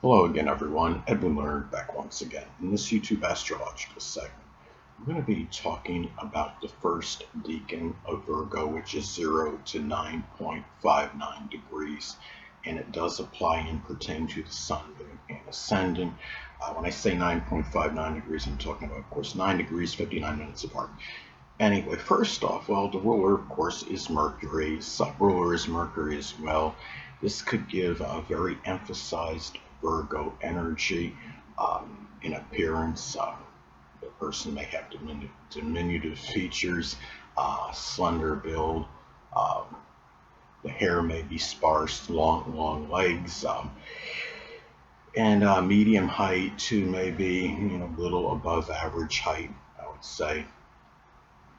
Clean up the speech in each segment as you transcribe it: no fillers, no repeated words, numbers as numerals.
Hello again, everyone. Edwin Learnard back once again. In this YouTube astrological segment, I'm going to be talking about the first decan of Virgo, which is 0 to 9.59 degrees. And it does apply and pertain to the Sun, Moon, and Ascendant. When I say 9.59 degrees, I'm talking about, of course, 9 degrees, 59 minutes apart. Anyway, first off, well, the ruler, of course, is Mercury. Sub-ruler is Mercury as well. This could give a very emphasized Virgo energy in appearance. The person may have diminutive features, slender build. Um, the hair may be sparse, long legs, and medium height to maybe a little above average height, I would say,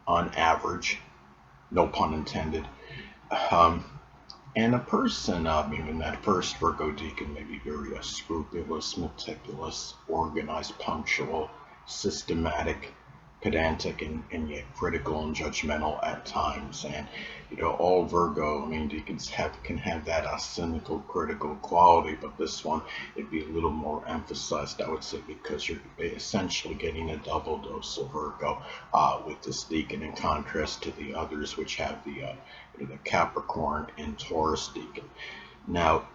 on average. No pun intended. Um, and a person, in that first Virgo decan may be very scrupulous, meticulous, organized, punctual, systematic, pedantic, and yet critical and judgmental at times. And all Virgo, deacons can have that cynical, critical quality, but this one it'd be a little more emphasized, I would say, because you're essentially getting a double dose of Virgo with this decan, in contrast to the others, which have the Capricorn and Taurus decan. Now,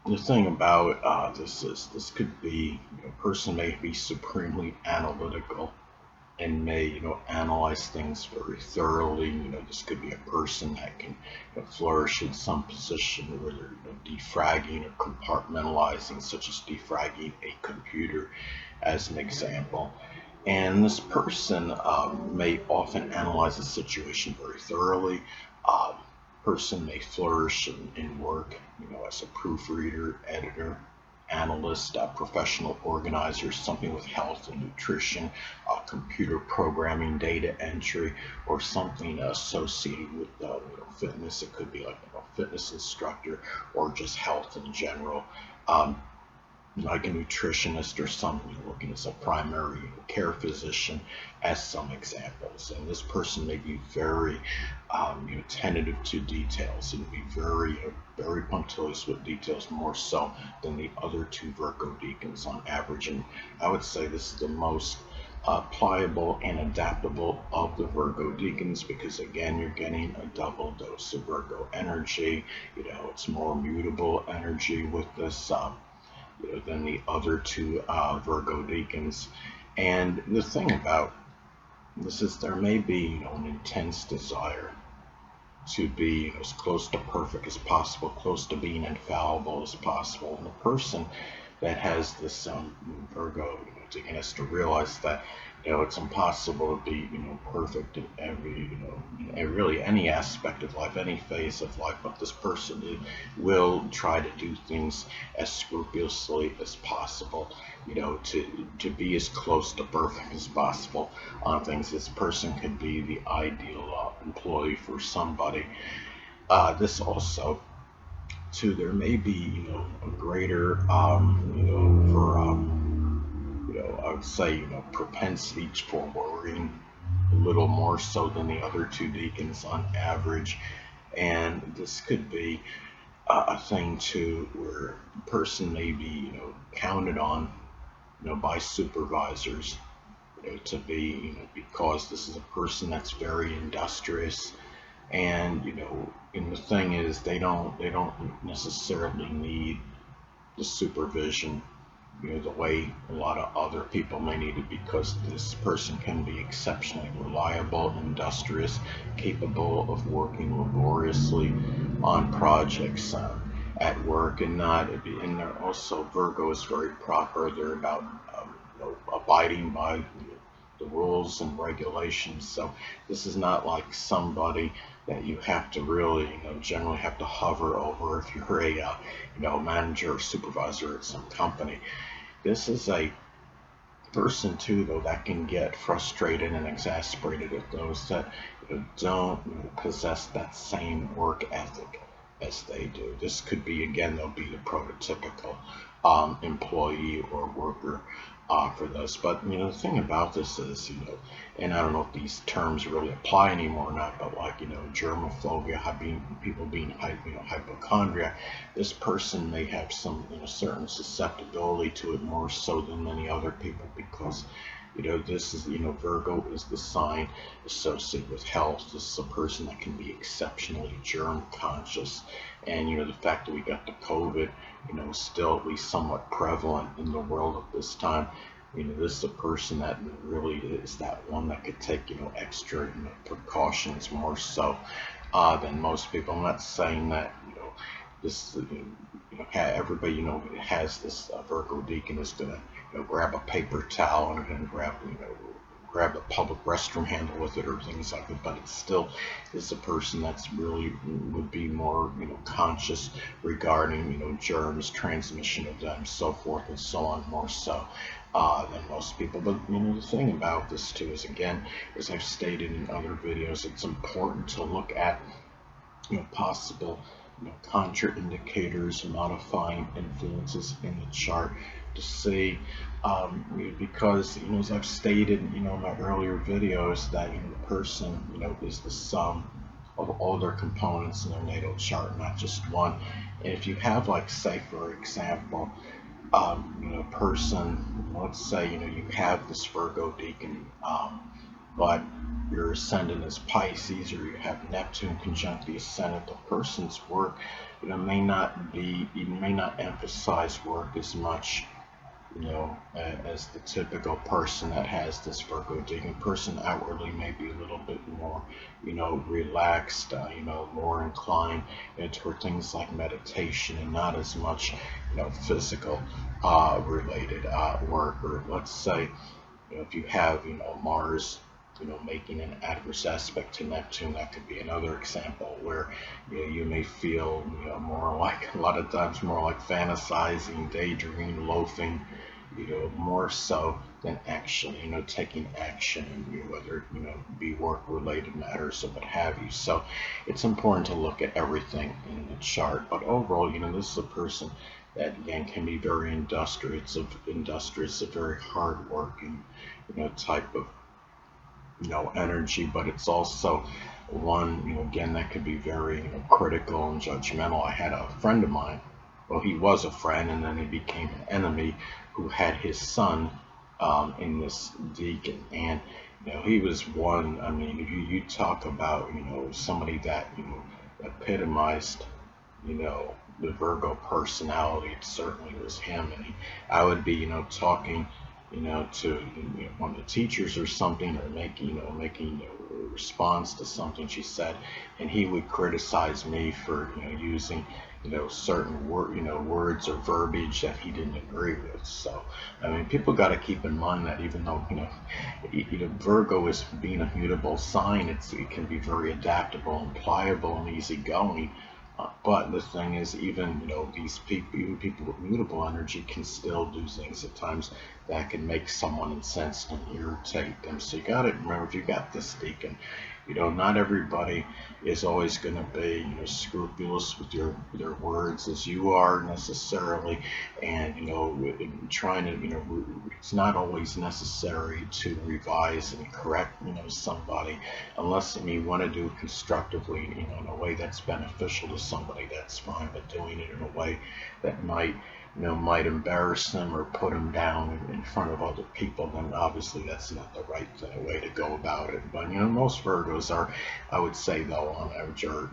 the thing about this could be a person may be supremely analytical and may analyze things very thoroughly. This could be a person that can flourish in some position where they're defragging or compartmentalizing, such as defragging a computer, as an example. And this person may often analyze a situation very thoroughly. Person may flourish in work, as a proofreader, editor, analyst, professional organizer, something with health and nutrition, computer programming, data entry, or something associated with fitness. It could be like a fitness instructor or just health in general. Like a nutritionist or something, working as a primary care physician, as some examples. And this person may be very tentative to details and be very punctilious with details, more so than the other two Virgo deacons on average. And I would say this is the most pliable and adaptable of the Virgo deacons, because again, you're getting a double dose of Virgo energy. It's more mutable energy with this than the other two Virgo deacons. And the thing about this is there may be an intense desire to be as close to perfect as possible, close to being infallible as possible. And the person that has this Virgo deacon has to realize that it's impossible to be perfect in every in really any aspect of life, any phase of life. But this person will try to do things as scrupulously as possible, to be as close to perfect as possible on things. This person could be the ideal employee for somebody. This also, too, there may be a greater for I would say propensity for worrying a little more so than the other two deacons on average. And this could be a thing too where a person may be counted on by supervisors to be because this is a person that's very industrious. And and the thing is, they don't necessarily need the supervision the way a lot of other people may need it, because this person can be exceptionally reliable, industrious, capable of working laboriously on projects at work, and they're also, Virgo is very proper. They're about abiding by the rules and regulations. So this is not like somebody that you have to really, generally have to hover over if you're a manager or supervisor at some company. This is a person too, though, that can get frustrated and exasperated at those that don't possess that same work ethic as they do. This could be, again, they'll be the prototypical employee or worker for this. But the thing about this is, and I don't know if these terms really apply anymore or not, but like germophobia, people being hypochondriac, this person may have some certain susceptibility to it more so than many other people, because this is Virgo is the sign associated with health. This is a person that can be exceptionally germ conscious, and the fact that we got the COVID still at least somewhat prevalent in the world at this time. This is a person that really is that one that could take, extra, precautions more so than most people. I'm not saying that, this, everybody, has this Virgo Decan is going to, grab a paper towel and grab the public restroom handle with it or things like that, but it still is a person that's really would be more conscious regarding germs, transmission of them, so forth and so on, more so than most people. But the thing about this too is, again, as I've stated in other videos, it's important to look at possible contraindicators, modifying influences in the chart to see, because as I've stated in my earlier videos, that the person is the sum of all their components in their natal chart, not just one. And if you have, like, say for example, person, let's say you have this Virgo Decan, but your ascendant is Pisces, or you have Neptune conjunct the ascendant, the person's work may not emphasize work as much as the typical person that has this Virgo Decan. Person outwardly may be a little bit more relaxed, more inclined toward things like meditation, and not as much physical related work. Or let's say if you have Mars making an adverse aspect to Neptune, that could be another example where you may feel more like, a lot of times, more like fantasizing, daydreaming, loafing, more so than actually taking action, and whether it be work related matters or what have you. So it's important to look at everything in the chart. But overall, this is a person that, again, can be very industrious, a very hard working type of energy, but it's also one again, that could be very critical and judgmental. I had a friend of mine, well, he was a friend and then he became an enemy, who had his son in this Decan, and he was one, I mean, if you talk about somebody that epitomized the Virgo personality, it certainly was him. And I would be talking to one of the teachers or something, or making a response to something she said, and he would criticize me for using certain words or verbiage that he didn't agree with. So I mean, people got to keep in mind that even though Virgo is being a mutable sign, it can be very adaptable and pliable and easygoing. But the thing is, even these people, even people with mutable energy, can still do things at times that can make someone incensed and irritate them. So you got to remember, if you got this Decan, not everybody is always going to be scrupulous with their words as you are necessarily, and trying to it's not always necessary to revise and correct somebody, unless you want to do it constructively, in a way that's beneficial to somebody. That's fine, but doing it in a way that might embarrass them or put them down in front of other people, then obviously that's not the right way to go about it. But most Virgos are, I would say, though, on average, are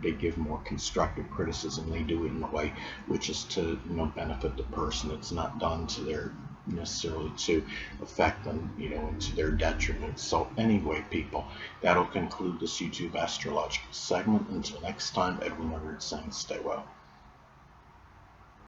they give more constructive criticism. They do it in a way which is to benefit the person. It's not done to their necessarily to affect them to their detriment. So anyway, people, that'll conclude this YouTube astrological segment. Until next time, Edwin Learnard saying stay well.